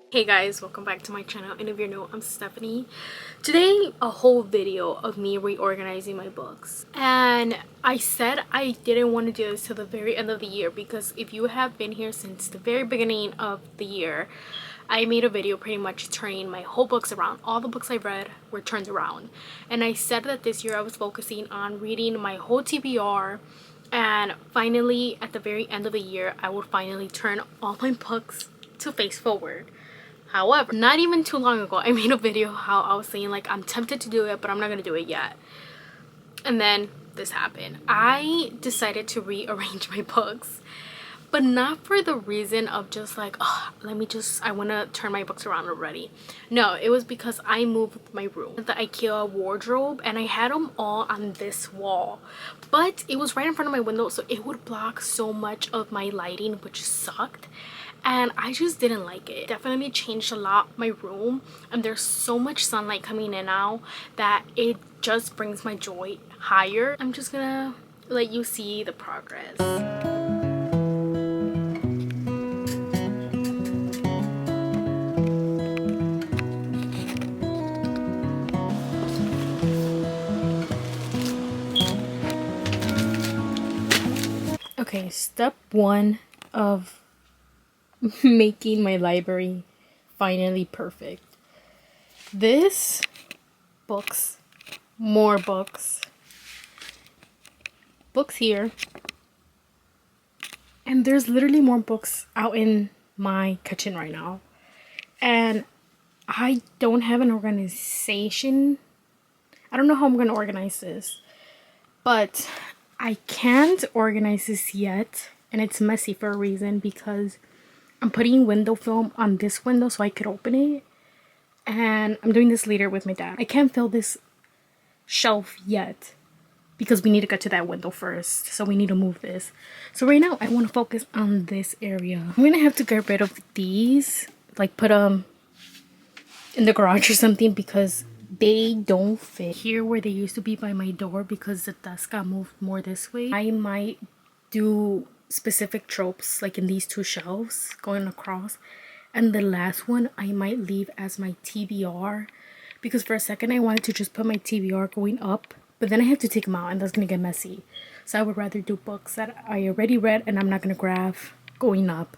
Hey guys, welcome back to my channel, and if you're new, I'm Stephanie. Today, a whole video of me reorganizing my books. And I said I didn't want to do this till the very end of the year because if you have been here since the very beginning of the year, I made a video pretty much turning my whole books around. All the books I read were turned around. And I said that this year I was focusing on reading my whole TBR, and finally, at the very end of the year, I would finally turn all my books to face forward. However, not even too long ago, I made a video how I was saying like I'm tempted to do it, but I'm not gonna do it yet. And then this happened. I decided to rearrange my books, but not for the reason of just like, oh, I want to turn my books around already. No, it was because I moved my room, the IKEA wardrobe, and I had them all on this wall, but it was right in front of my window, so it would block so much of my lighting, which sucked. And I just didn't like it. Definitely changed a lot my room, and there's so much sunlight coming in now that it just brings my joy higher. I'm just gonna let you see the progress. Okay, step one of making my library finally perfect. This books, more books here, and there's literally more books out in my kitchen right now, and I don't have an organization. I don't know how I'm gonna organize this, but I can't organize this yet, and it's messy for a reason because I'm putting window film on this window so I could open it, and I'm doing this later with my dad. I can't fill this shelf yet because we need to get to that window first, so we need to move this. So right now I want to focus on this area. I'm gonna have to get rid of these, like put them in the garage or something, because they don't fit here where they used to be by my door because the desk got moved more this way. I might do specific tropes like in these two shelves going across, and the last one I might leave as my TBR, because for a second I wanted to just put my TBR going up, but then I have to take them out and that's gonna get messy. So I would rather do books that I already read and I'm not gonna grab going up.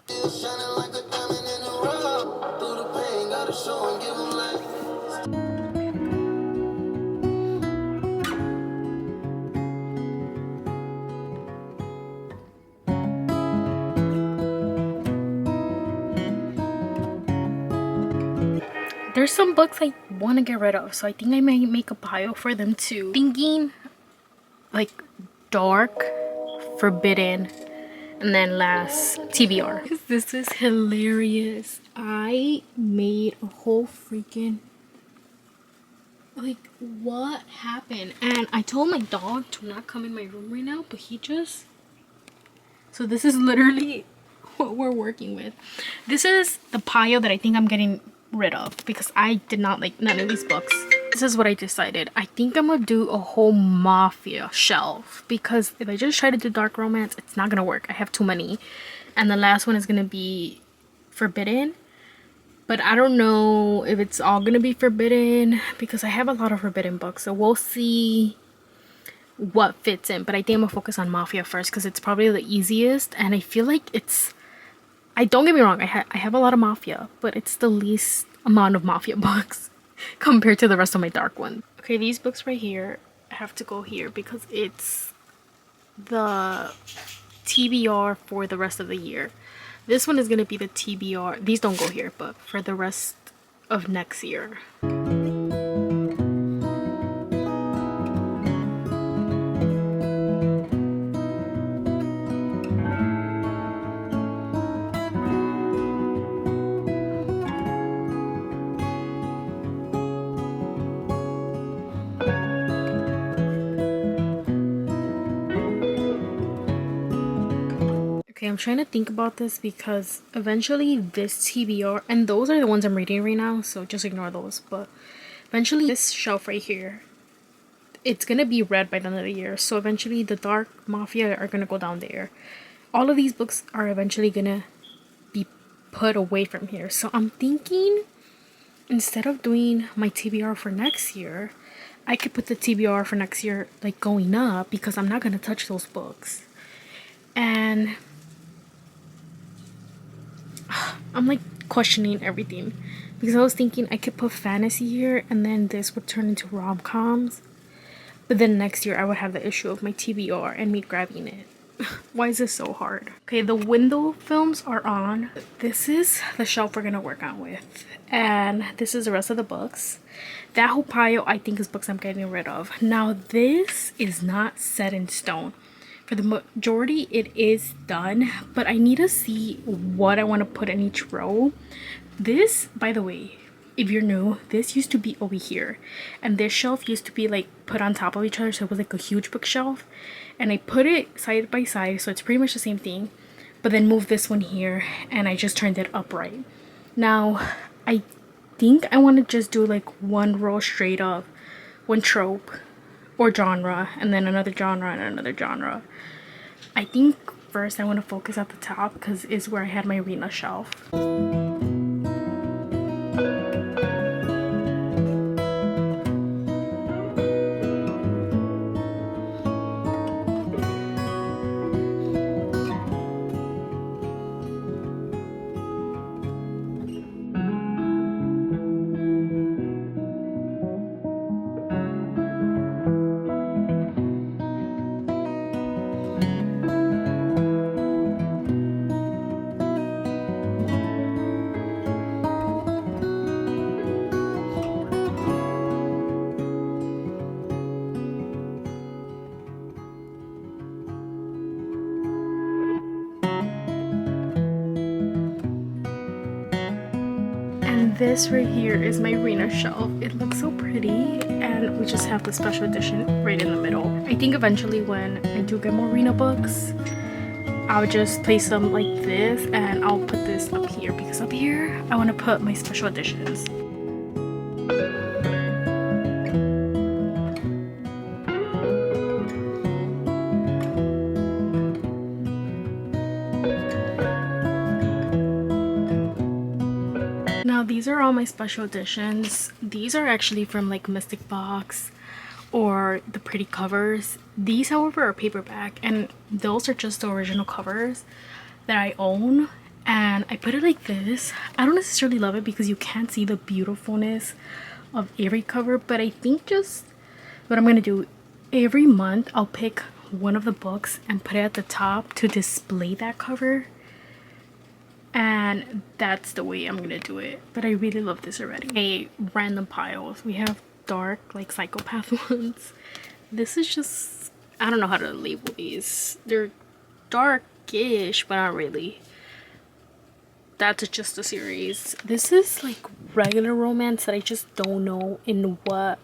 There's some books I want to get rid of, so I think I might make a pile for them too. Thinking like dark, forbidden, and then last TBR. This is hilarious. I made a whole freaking, like, what happened? And I told my dog to not come in my room right now, but he just, so this is literally what we're working with. This is the pile that I think I'm getting rid of because I did not like none of these books. This is what I decided. I think I'm gonna do a whole mafia shelf because if I just try to do dark romance, it's not gonna work. I have too many, and the last one is gonna be forbidden, but I don't know if it's all gonna be forbidden because I have a lot of forbidden books, so we'll see what fits in. But I think I'm gonna focus on mafia first because it's probably the easiest, and I feel like it's, I don't get me wrong, I have a lot of mafia, but it's the least amount of mafia books compared to the rest of my dark one. Okay, these books right here have to go here because it's the TBR for the rest of the year. This one is going to be the TBR. These don't go here, but for the rest of next year. Okay, I'm trying to think about this because eventually this TBR, and those are the ones I'm reading right now, so just ignore those, but eventually this shelf right here it's gonna be red by the end of the year. So eventually the Dark Mafia are gonna go down there. All of these books are eventually gonna be put away from here. So I'm thinking instead of doing my TBR for next year, I could put the TBR for next year like going up, because I'm not gonna touch those books. And I'm like questioning everything, because I was thinking I could put fantasy here and then this would turn into rom-coms. But then next year I would have the issue of my TBR and me grabbing it. Why is this so hard? Okay, the window films are on. This is the shelf we're gonna work on with. And this is the rest of the books. That whole pile I think is books I'm getting rid of. Now this is not set in stone. For the majority it is done, but I need to see what I want to put in each row. This, by the way, if you're new, this used to be over here, and this shelf used to be like put on top of each other, so it was like a huge bookshelf, and I put it side by side, so it's pretty much the same thing, but then moved this one here and I just turned it upright. Now I think I want to just do like one row straight up, one trope or genre, and then another genre and another genre. I think first I want to focus at the top because it's where I had my arena shelf. This right here is my arena shelf. It looks so pretty, and we just have the special edition right in the middle. I think eventually when I do get more arena books, I'll just place them like this, and I'll put this up here, because up here I want to put my special editions. Now these are all my special editions. These are actually from like Mystic Box or the pretty covers. These however are paperback, and those are just the original covers that I own, and I put it like this. I don't necessarily love it because you can't see the beautifulness of every cover, but I think just what I'm gonna do, every month I'll pick one of the books and put it at the top to display that cover. And that's the way I'm gonna do it. But I really love this already. A random piles. We have dark, like psychopath ones. This is just, I don't know how to label these. They're darkish, but not really. That's just a series. This is like regular romance that I just don't know in what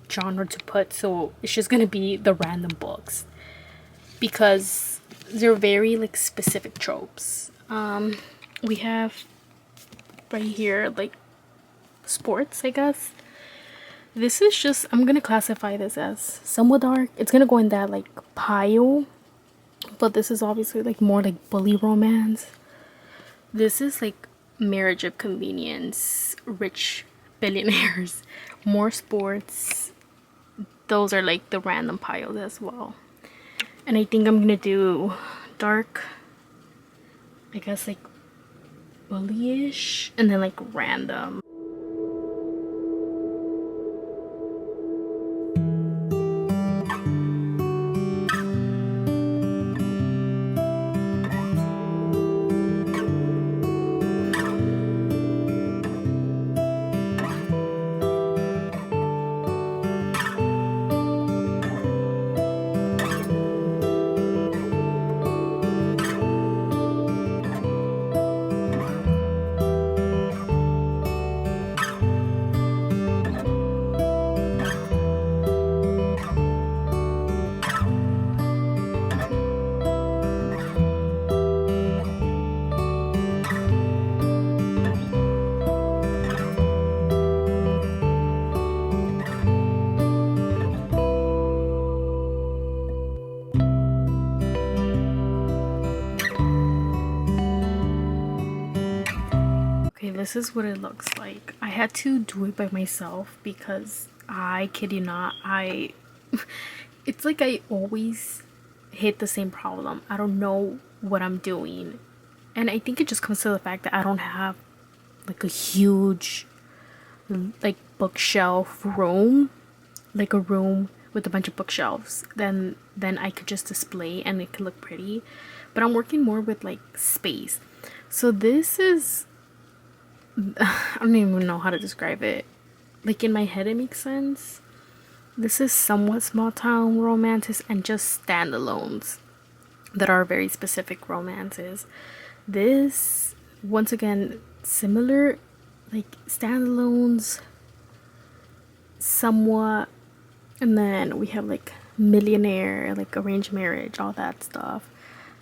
genre to put. So it's just gonna be the random books, because they're very like specific tropes. We have right here like sports, I guess. This is just, I'm gonna classify this as somewhat dark. It's gonna go in that like pile, but this is obviously like more like bully romance. This is like marriage of convenience, rich billionaires, more sports. Those are like the random piles as well. And I think I'm gonna do dark, I guess like bullyish, and then like random. this is what it looks like. I had to do it by myself because I kid you not, it's like I always hit the same problem. I don't know what I'm doing. And I think it just comes to the fact that I don't have like a huge like bookshelf room, like a room with a bunch of bookshelves. Then I could just display and it could look pretty. But I'm working more with like space. So this is I don't even know how to describe it. Like in my head it makes sense. This is somewhat small town romances and just standalones that are very specific romances. This, once again, similar, like standalones, somewhat, and then we have like millionaire, like arranged marriage, all that stuff.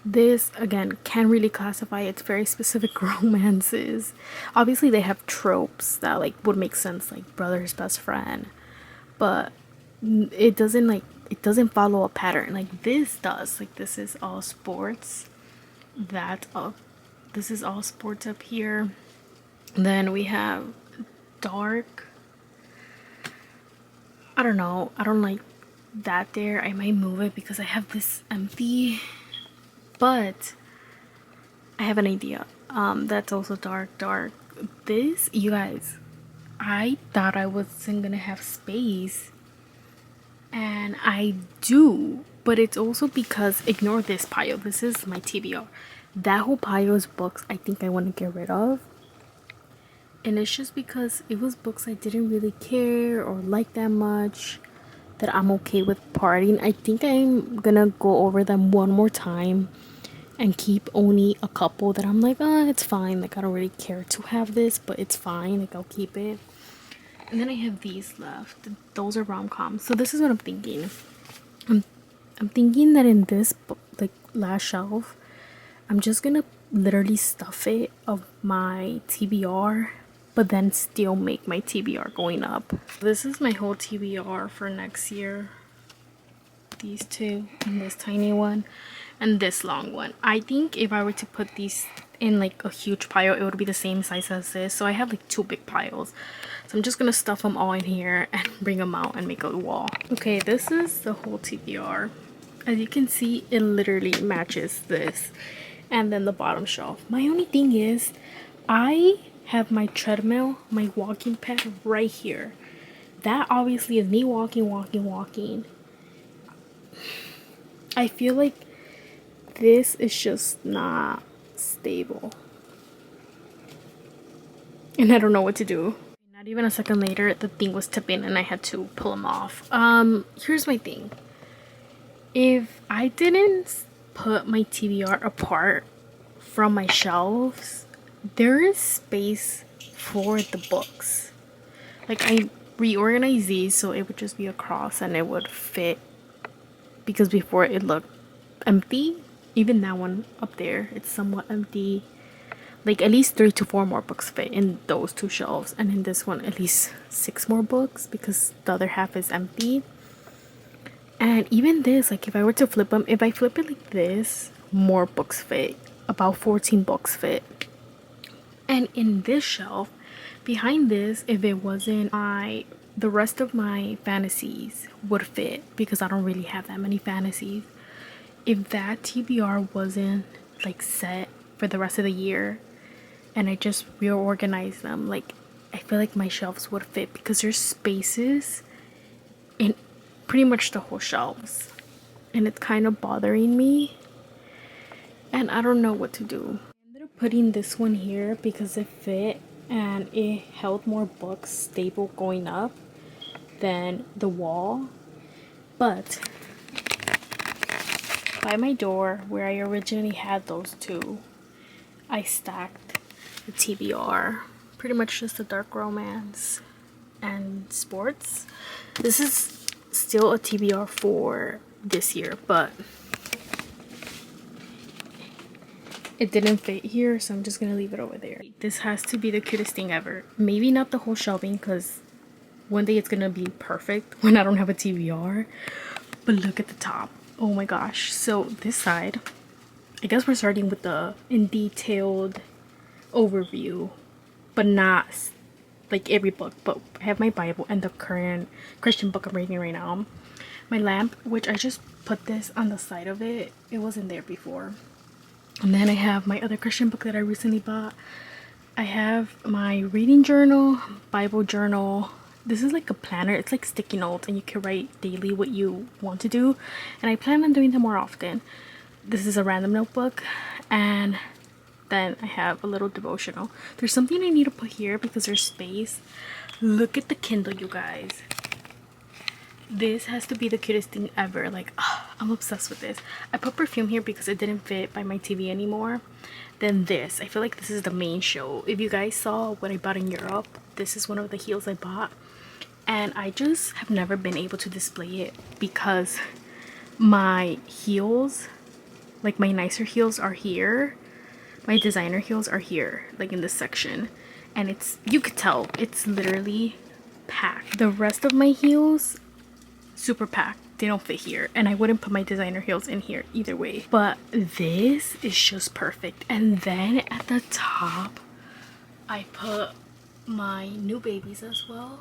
This again can't really classify. It's very specific romances. Obviously, they have tropes that like would make sense, like brother's best friend, but it doesn't follow a pattern like this does. Like this is all sports. This is all sports up here. Then we have dark. I don't know. I don't like that there. I might move it because I have this empty. But I have an idea. That's also dark. This, you guys, I thought I wasn't gonna have space. And I do. But it's also because, ignore this pile. This is my TBR. That whole pile is books I think I want to get rid of. And it's just because it was books I didn't really care or like that much, that I'm okay with parting. I think I'm gonna go over them one more time and keep only a couple that I'm like, oh, it's fine. Like, I don't really care to have this, but it's fine. Like, I'll keep it. And then I have these left. Those are rom-coms. So this is what I'm thinking. I'm thinking that in this like last shelf, I'm just gonna literally stuff it of my TBR, but then still make my TBR going up. This is my whole TBR for next year. These two and this tiny one and this long one. I think if I were to put these in like a huge pile, it would be the same size as this. So I have like two big piles. So I'm just gonna stuff them all in here and bring them out and make a wall. Okay, this is the whole TBR. As you can see, it literally matches this. And then the bottom shelf. My only thing is, I have my treadmill, my walking pad right here. That obviously is me walking. I feel like this is just not stable. And I don't know what to do. Not even a second later, the thing was tipping and I had to pull them off. Here's my thing. If I didn't put my TBR apart from my shelves, there is space for the books. Like, I reorganized these so it would just be across and it would fit, because before it looked empty. Even that one up there, it's somewhat empty. Like, at least 3 to 4 more books fit in those two shelves, and in this one at least 6 more books because the other half is empty. And even this, like, if I were to flip them, if I flip it like this, more books fit. About 14 books fit. And in this shelf, behind this, if it wasn't the rest of my fantasies would fit, because I don't really have that many fantasies. If that TBR wasn't like set for the rest of the year and I just reorganized them, like, I feel like my shelves would fit because there's spaces in pretty much the whole shelves, and it's kind of bothering me and I don't know what to do. I ended up putting this one here because it fit and it held more books stable going up than the wall. But by my door, where I originally had those two, I stacked the TBR. Pretty much just a dark romance and sports. This is still a TBR for this year, but it didn't fit here, so I'm just gonna leave it over there. This has to be the cutest thing ever. Maybe not the whole shelving, because one day it's gonna be perfect when I don't have a TBR. But look at the top. Oh my gosh. So this side, I guess we're starting with the in detailed overview. but not like every book. But I have my Bible and the current Christian book I'm reading right now. My lamp, which I just put this on the side of it. It wasn't there before. And then I have my other Christian book that I recently bought. I have my reading journal, Bible journal. This is like a planner. It's like sticky notes and you can write daily what you want to do. And I plan on doing that more often. This is a random notebook. And then I have a little devotional. There's something I need to put here because there's space. Look at the Kindle, you guys. This has to be the cutest thing ever. Like, oh, I'm obsessed with this. I put perfume here because it didn't fit by my TV anymore. Then this, I feel like this is the main show. If you guys saw what I bought in Europe, this is one of the heels I bought. And I just have never been able to display it because my heels, like my nicer heels, are here. My designer heels are here, like in this section. And it's, you could tell, it's literally packed. The rest of my heels, super packed. They don't fit here, and I wouldn't put my designer heels in here either way. But this is just perfect. And then at the top I put my new babies as well,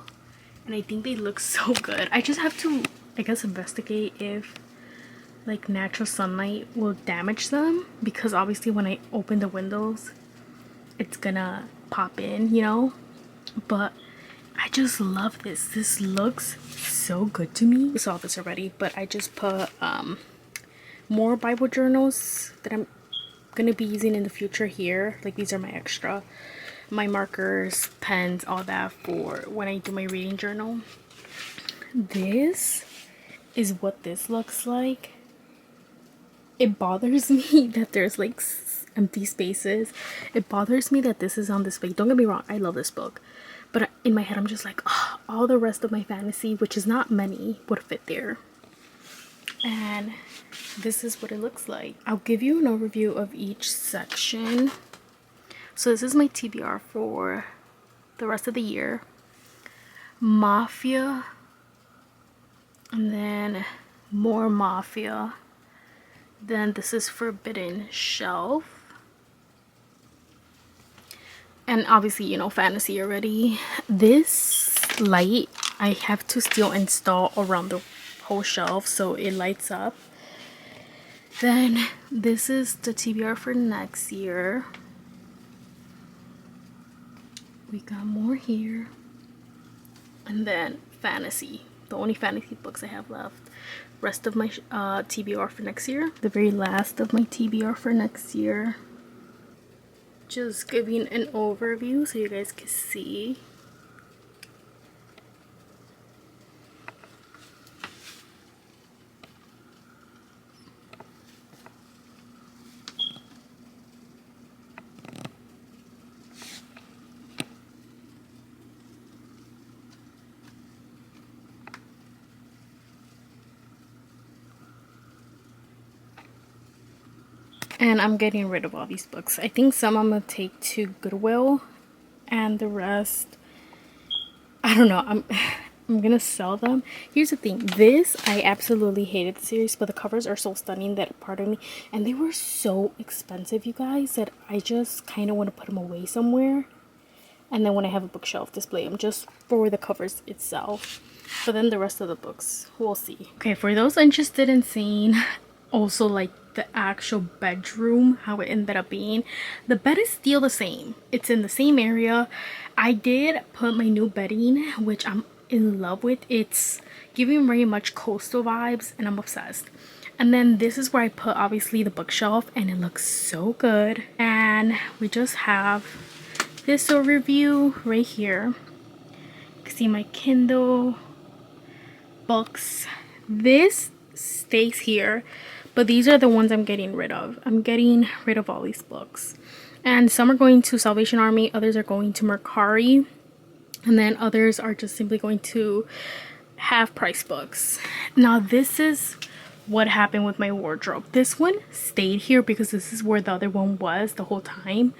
and I think they look so good. I just have to, I guess, investigate if like natural sunlight will damage them, because obviously when I open the windows it's gonna pop in, you know. But I just love this. This looks so good to me. I saw this already, but I just put more Bible journals that I'm gonna be using in the future here. Like, these are my extra, my markers, pens, all that for when I do my reading journal. This is what this looks like. It bothers me that there's like empty spaces. It bothers me that this is on display. Don't get me wrong, I love this book. But in my head, I'm just like, oh, all the rest of my fantasy, which is not many, would fit there. And this is what it looks like. I'll give you an overview of each section. So this is my TBR for the rest of the year. Mafia. And then more Mafia. Then this is Forbidden Shelf. And obviously, you know, fantasy already. This light I have to still install around the whole shelf so it lights up. Then this is the TBR for next year. We got more here. And then fantasy. The only fantasy books I have left. Rest of my TBR for next year. The very last of my TBR for next year. Just giving an overview so you guys can see. And I'm getting rid of all these books. I think some I'm gonna take to Goodwill, and the rest, I don't know, I'm gonna sell them. Here's the thing, this, I absolutely hated the series, but the covers are so stunning that part of me, and they were so expensive, you guys, that I just kind of want to put them away somewhere. And then when I have a bookshelf, display them just for the covers itself. But then the rest of the books, we'll see. Okay, for those interested in seeing also like the actual bedroom, how it ended up being, the bed is still the same. It's in the same area. I did put my new bedding, which I'm in love with. It's giving very much coastal vibes and I'm obsessed. And then this is where I put obviously the bookshelf, and it looks so good. And we just have this overview right here. You can see my Kindle books. This stays here, but these are the ones I'm getting rid of. I'm getting rid of all these books, and some are going to Salvation Army, others are going to Mercari, and then others are just simply going to half price books. Now this is what happened with my wardrobe. This one stayed here because this is where the other one was the whole time,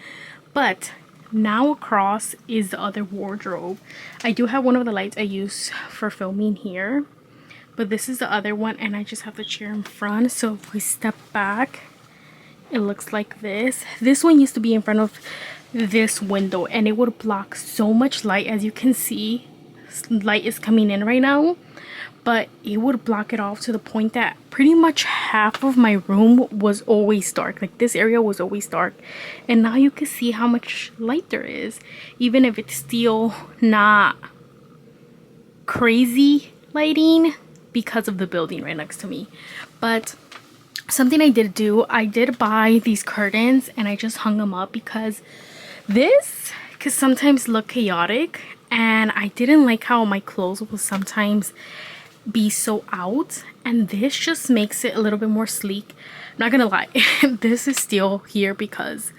but now across is the other wardrobe. I do have one of the lights I use for filming here, but this is the other one, and I just have the chair in front. So if we step back, it looks like this. This one used to be in front of this window and it would block so much light. As you can see, light is coming in right now, but it would block it off to the point that pretty much half of my room was always dark. Like this area was always dark, and now you can see how much light there is, even if it's still not crazy lighting because of the building right next to me. But something I did do, I did buy these curtains and I just hung them up because this could sometimes look chaotic, and I didn't like how my clothes will sometimes be so out, and this just makes it a little bit more sleek. I'm not gonna lie, this is still here because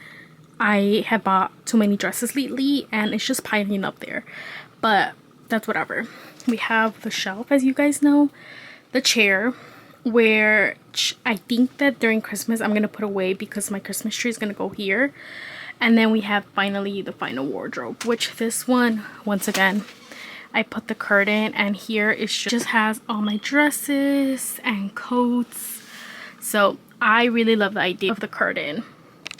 I have bought too many dresses lately and it's just piling up there, but that's whatever. We have the shelf, as you guys know, the chair, where I think that during Christmas I'm gonna put away because my Christmas tree is gonna go here. And then we have finally the final wardrobe, which this one, once again, I put the curtain, and here it just has all my dresses and coats. So I really love the idea of the curtain.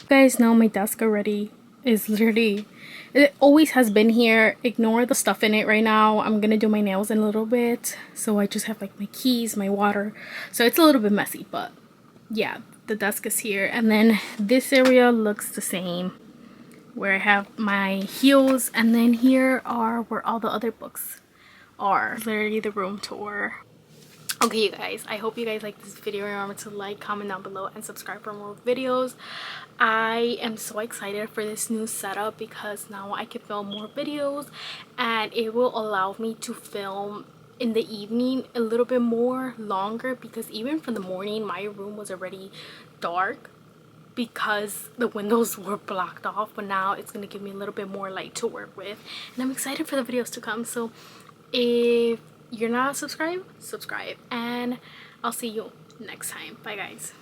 You guys know my desk already is literally, it always has been here. Ignore the stuff in it right now. I'm gonna do my nails in a little bit, so I just have like my keys, my water, so it's a little bit messy, but yeah, the desk is here. And then this area looks the same, where I have my heels, and then here are where all the other books are. Literally the room tour. Okay, you guys, I hope you guys like this video. Remember to like, comment down below, and subscribe for more videos. I am so excited for this new setup because now I can film more videos, and it will allow me to film in the evening a little bit more longer, because even from the morning my room was already dark because the windows were blocked off, but now it's going to give me a little bit more light to work with, and I'm excited for the videos to come. So if you're not subscribed, subscribe, and I'll see you next time. Bye guys.